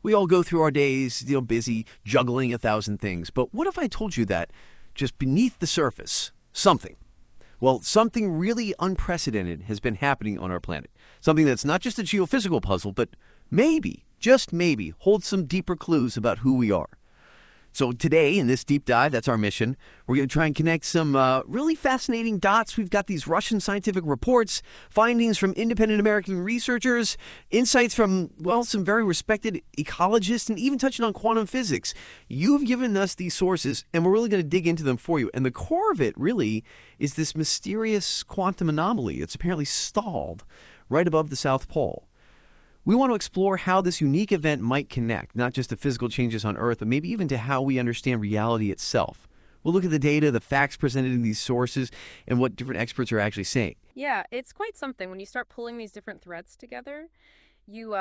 We all go through our days, busy juggling 1,000 things. But what if I told you that just beneath the surface, something really unprecedented has been happening on our planet. Something that's not just a geophysical puzzle, but maybe, just maybe, holds some deeper clues about who we are. So today, in this deep dive, that's our mission, we're going to try and connect some really fascinating dots. We've got these Russian scientific reports, findings from independent American researchers, insights from, some very respected ecologists, and even touching on quantum physics. You've given us these sources, and we're really going to dig into them for you. And the core of it, really, is this mysterious quantum anomaly. It's apparently stalled right above the South Pole. We want to explore how this unique event might connect, not just to physical changes on Earth, but maybe even to how we understand reality itself. We'll look at the data, the facts presented in these sources, and what different experts are actually saying. Yeah, it's quite something. When you start pulling these different threads together, you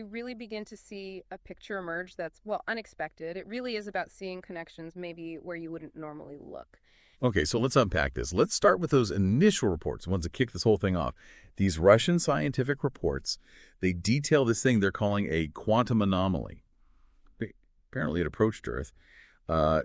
really begin to see a picture emerge that's, unexpected. It really is about seeing connections maybe where you wouldn't normally look. Okay, so let's unpack this. Let's start with those initial reports, the ones that kick this whole thing off. These Russian scientific reports, they detail this thing they're calling a quantum anomaly. Apparently it approached Earth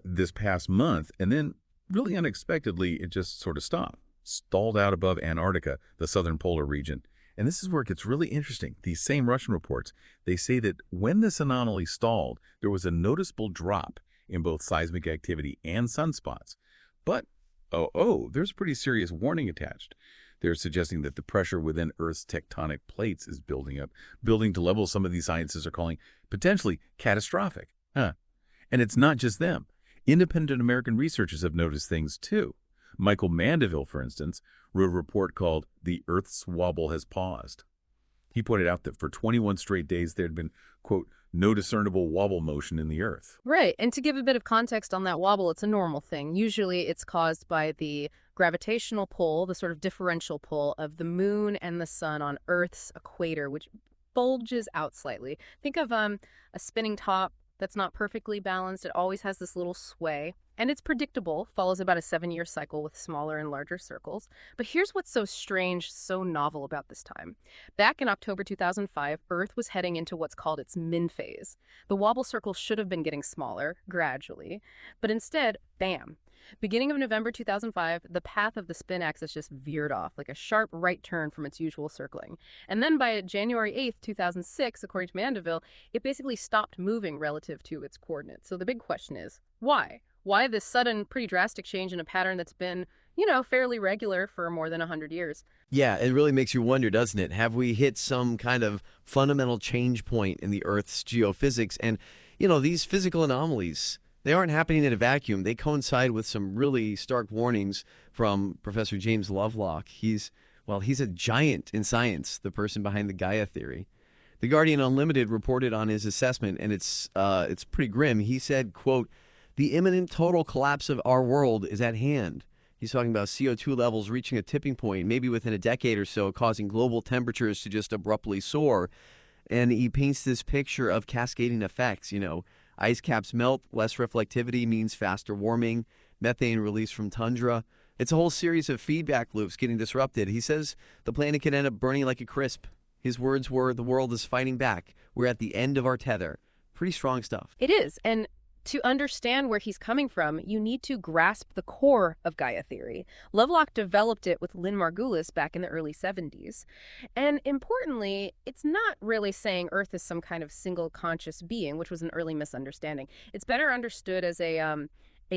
this past month, and then really unexpectedly, it just sort of stopped, stalled out above Antarctica, the southern polar region. And this is where it gets really interesting. These same Russian reports, they say that when this anomaly stalled, there was a noticeable drop in both seismic activity and sunspots. But, there's a pretty serious warning attached. They're suggesting that the pressure within Earth's tectonic plates is building up, building to levels some of these scientists are calling potentially catastrophic. And it's not just them. Independent American researchers have noticed things too. Michael Mandeville, for instance, wrote a report called "The Earth's Wobble Has Paused." He pointed out that for 21 straight days there had been, quote, no discernible wobble motion in the Earth. Right. And to give a bit of context on that wobble, it's a normal thing. Usually it's caused by the gravitational pull, the sort of differential pull of the moon and the sun on Earth's equator, which bulges out slightly. Think of a spinning top that's not perfectly balanced. It always has this little sway. And it's predictable, follows about a 7-year cycle with smaller and larger circles. But here's what's so strange, so novel about this time. Back in October 2005, Earth was heading into what's called its min phase. The wobble circle should have been getting smaller, gradually. But instead, bam. Beginning of November 2005, the path of the spin axis just veered off, like a sharp right turn from its usual circling. And then by January 8th, 2006, according to Mandeville, it basically stopped moving relative to its coordinates. So the big question is, why? Why this sudden, pretty drastic change in a pattern that's been, fairly regular for more than 100 years? Yeah, it really makes you wonder, doesn't it? Have we hit some kind of fundamental change point in the Earth's geophysics? And, these physical anomalies, they aren't happening in a vacuum. They coincide with some really stark warnings from Professor James Lovelock. He's a giant in science, the person behind the Gaia theory. The Guardian Unlimited reported on his assessment, and it's pretty grim. He said, quote, "The imminent total collapse of our world is at hand." He's talking about CO2 levels reaching a tipping point, maybe within a decade or so, causing global temperatures to just abruptly soar. And he paints this picture of cascading effects, ice caps melt, less reflectivity means faster warming, methane release from tundra. It's a whole series of feedback loops getting disrupted. He says the planet could end up burning like a crisp. His words were, "The world is fighting back. We're at the end of our tether." Pretty strong stuff. It is. And to understand where he's coming from, you need to grasp the core of Gaia theory. Lovelock developed it with Lynn Margulis back in the early 70s. And importantly, it's not really saying Earth is some kind of single conscious being, which was an early misunderstanding. It's better understood as a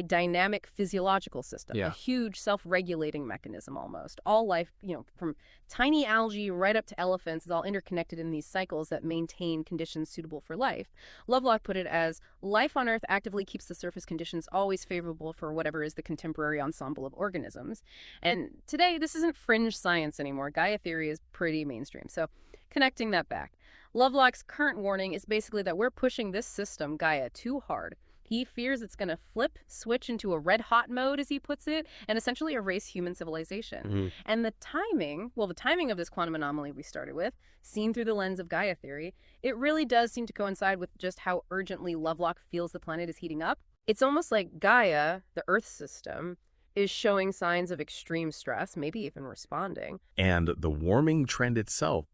dynamic physiological system, a huge self-regulating mechanism almost. All life, from tiny algae right up to elephants, is all interconnected in these cycles that maintain conditions suitable for life. Lovelock put it as, life on Earth actively keeps the surface conditions always favorable for whatever is the contemporary ensemble of organisms. And today, this isn't fringe science anymore. Gaia theory is pretty mainstream. So connecting that back, Lovelock's current warning is basically that we're pushing this system, Gaia, too hard. He fears it's going to switch into a red-hot mode, as he puts it, and essentially erase human civilization. And the timing of this quantum anomaly we started with, seen through the lens of Gaia theory, it really does seem to coincide with just how urgently Lovelock feels the planet is heating up. It's almost like Gaia, the Earth system, is showing signs of extreme stress, maybe even responding. And the warming trend itself,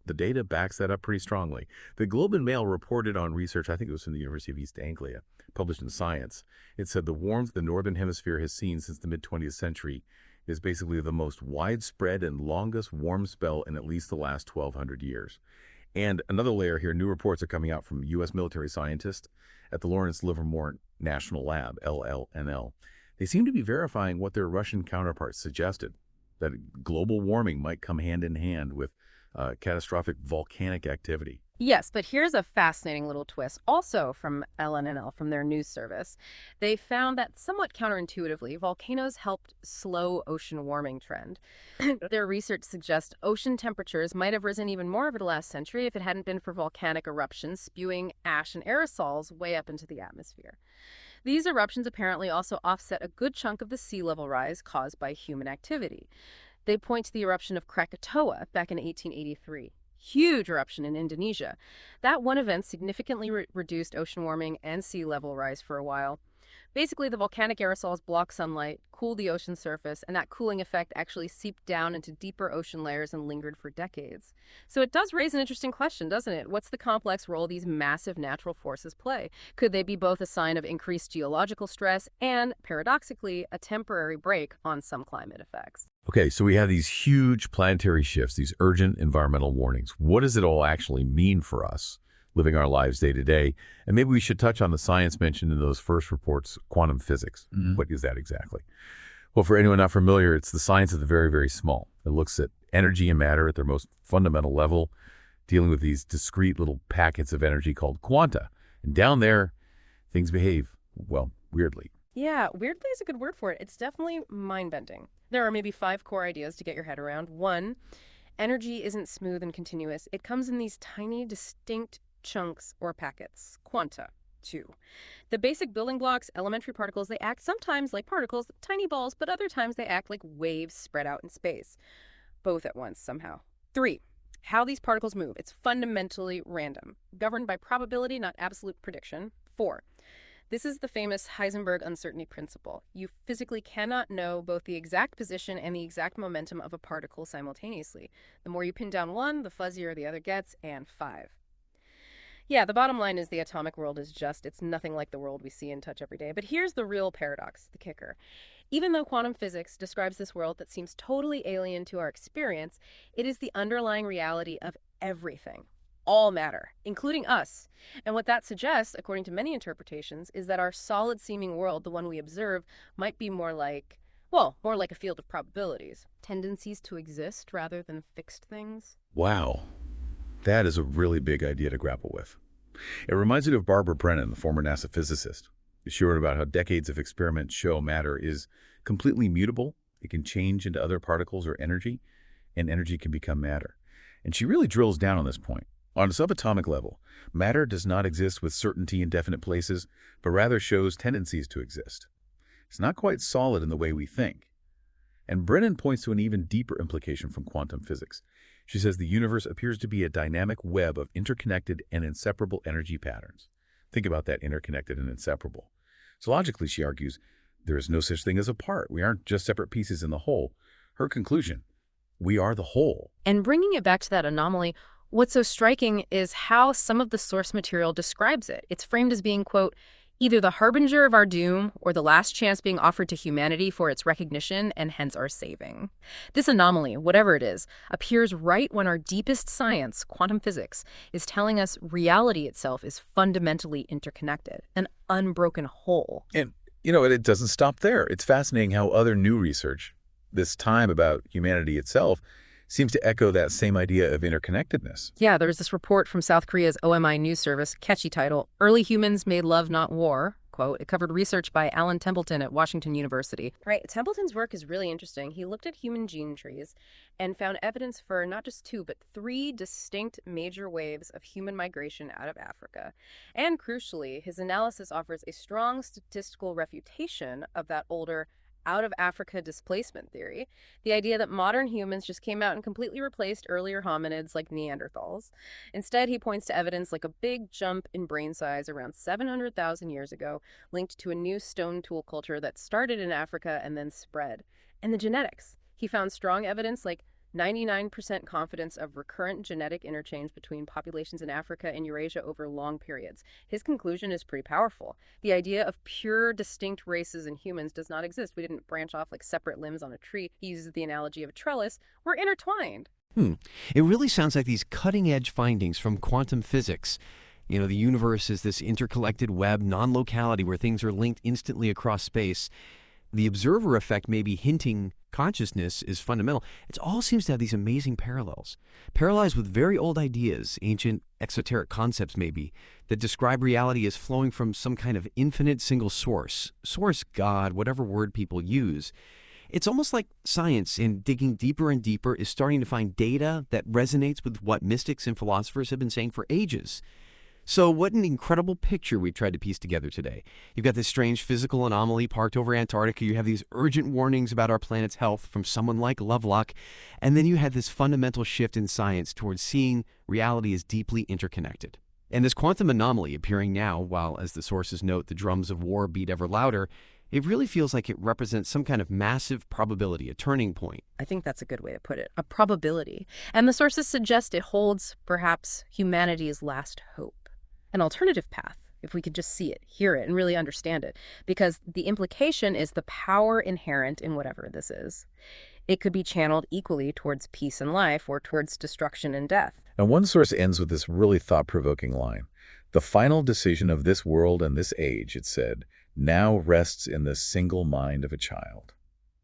The data backs that up pretty strongly. The Globe and Mail reported on research, I think it was from the University of East Anglia, published in Science. It said the warmth the Northern Hemisphere has seen since the mid-20th century is basically the most widespread and longest warm spell in at least the last 1,200 years. And another layer here, new reports are coming out from U.S. military scientists at the Lawrence Livermore National Lab, LLNL. They seem to be verifying what their Russian counterparts suggested, that global warming might come hand in hand with catastrophic volcanic activity. Yes, but here's a fascinating little twist, also from LNNL, from their news service. They found that somewhat counterintuitively, volcanoes helped slow ocean warming trend. Their research suggests ocean temperatures might have risen even more over the last century if it hadn't been for volcanic eruptions spewing ash and aerosols way up into the atmosphere. These eruptions apparently also offset a good chunk of the sea level rise caused by human activity. They point to the eruption of Krakatoa back in 1883. Huge eruption in Indonesia. That one event significantly reduced ocean warming and sea level rise for a while. Basically, the volcanic aerosols block sunlight, cool the ocean surface, and that cooling effect actually seeped down into deeper ocean layers and lingered for decades. So it does raise an interesting question, doesn't it? What's the complex role these massive natural forces play? Could they be both a sign of increased geological stress and, paradoxically, a temporary break on some climate effects? Okay, so we have these huge planetary shifts, these urgent environmental warnings. What does it all actually mean for us living our lives day to day? And maybe we should touch on the science mentioned in those first reports, quantum physics. What is that exactly? Well, for anyone not familiar, it's the science of the very, very small. It looks at energy and matter at their most fundamental level, dealing with these discrete little packets of energy called quanta. And down there, things behave, well, weirdly. Yeah, weirdly is a good word for it. It's definitely mind-bending. There are maybe 5 core ideas to get your head around. 1, energy isn't smooth and continuous. It comes in these tiny, distinct chunks or packets, quanta. 2, the basic building blocks, elementary particles, they act sometimes like particles, tiny balls, but other times they act like waves spread out in space, both at once somehow. 3, how these particles move. It's fundamentally random, governed by probability, not absolute prediction. 4, this is the famous Heisenberg uncertainty principle. You physically cannot know both the exact position and the exact momentum of a particle simultaneously. The more you pin down one, the fuzzier the other gets. And 5, yeah, the bottom line is the atomic world is it's nothing like the world we see and touch every day. But here's the real paradox, the kicker. Even though quantum physics describes this world that seems totally alien to our experience, it is the underlying reality of everything. All matter, including us. And what that suggests, according to many interpretations, is that our solid-seeming world, the one we observe, might be more like a field of probabilities. Tendencies to exist rather than fixed things. Wow. That is a really big idea to grapple with. It reminds me of Barbara Brennan, the former NASA physicist. She wrote about how decades of experiments show matter is completely mutable. It can change into other particles or energy, and energy can become matter. And she really drills down on this point. On a subatomic level, matter does not exist with certainty in definite places, but rather shows tendencies to exist. It's not quite solid in the way we think. And Brennan points to an even deeper implication from quantum physics. She says the universe appears to be a dynamic web of interconnected and inseparable energy patterns. Think about that, interconnected and inseparable. So logically, she argues, there is no such thing as a part. We aren't just separate pieces in the whole. Her conclusion, we are the whole. And bringing it back to that anomaly, what's so striking is how some of the source material describes it. It's framed as being, quote, either the harbinger of our doom or the last chance being offered to humanity for its recognition and hence our saving. This anomaly, whatever it is, appears right when our deepest science, quantum physics, is telling us reality itself is fundamentally interconnected, an unbroken whole. And, it doesn't stop there. It's fascinating how other new research, this time about humanity itself, seems to echo that same idea of interconnectedness. Yeah, there's this report from South Korea's OMI news service, catchy title, Early Humans Made Love Not War. Quote, it covered research by Alan Templeton at Washington University. Right, Templeton's work is really interesting. He looked at human gene trees and found evidence for not just 2, but 3 distinct major waves of human migration out of Africa. And crucially, his analysis offers a strong statistical refutation of that older out of Africa displacement theory, the idea that modern humans just came out and completely replaced earlier hominids like Neanderthals. Instead, he points to evidence like a big jump in brain size around 700,000 years ago, linked to a new stone tool culture that started in Africa and then spread. And the genetics. He found strong evidence like 99% confidence of recurrent genetic interchange between populations in Africa and Eurasia over long periods. His conclusion is pretty powerful. The idea of pure, distinct races in humans does not exist. We didn't branch off like separate limbs on a tree. He uses the analogy of a trellis. We're intertwined. It really sounds like these cutting-edge findings from quantum physics. The universe is this interconnected web, non-locality, where things are linked instantly across space. The observer effect may be hinting consciousness is fundamental. It all seems to have these amazing parallels. Parallels with very old ideas, ancient exoteric concepts maybe, that describe reality as flowing from some kind of infinite single source. Source, God, whatever word people use. It's almost like science, in digging deeper and deeper, is starting to find data that resonates with what mystics and philosophers have been saying for ages. So what an incredible picture we've tried to piece together today. You've got this strange physical anomaly parked over Antarctica. You have these urgent warnings about our planet's health from someone like Lovelock. And then you had this fundamental shift in science towards seeing reality as deeply interconnected. And this quantum anomaly appearing now, while, as the sources note, the drums of war beat ever louder, it really feels like it represents some kind of massive probability, a turning point. I think that's a good way to put it, a probability. And the sources suggest it holds, perhaps, humanity's last hope. An alternative path, if we could just see it, hear it, and really understand it, because the implication is the power inherent in whatever this is. It could be channeled equally towards peace and life or towards destruction and death. And one source ends with this really thought-provoking line. The final decision of this world and this age, it said, now rests in the single mind of a child.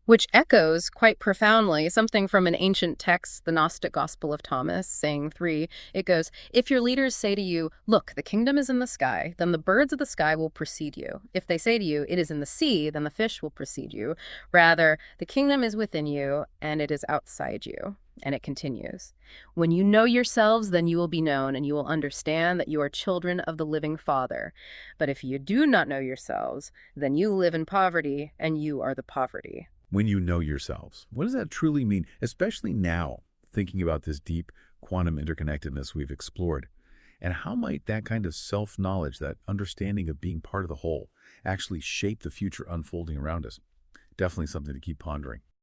Which echoes quite profoundly something from an ancient text, the Gnostic Gospel of Thomas, saying 3. It goes, if your leaders say to you, look, the kingdom is in the sky, then the birds of the sky will precede you. If they say to you, it is in the sea, then the fish will precede you. Rather, the kingdom is within you, and it is outside you. And it continues. When you know yourselves, then you will be known, and you will understand that you are children of the living Father. But if you do not know yourselves, then you live in poverty, and you are the poverty. When you know yourselves, what does that truly mean, especially now, thinking about this deep quantum interconnectedness we've explored? And how might that kind of self-knowledge, that understanding of being part of the whole, actually shape the future unfolding around us? Definitely something to keep pondering.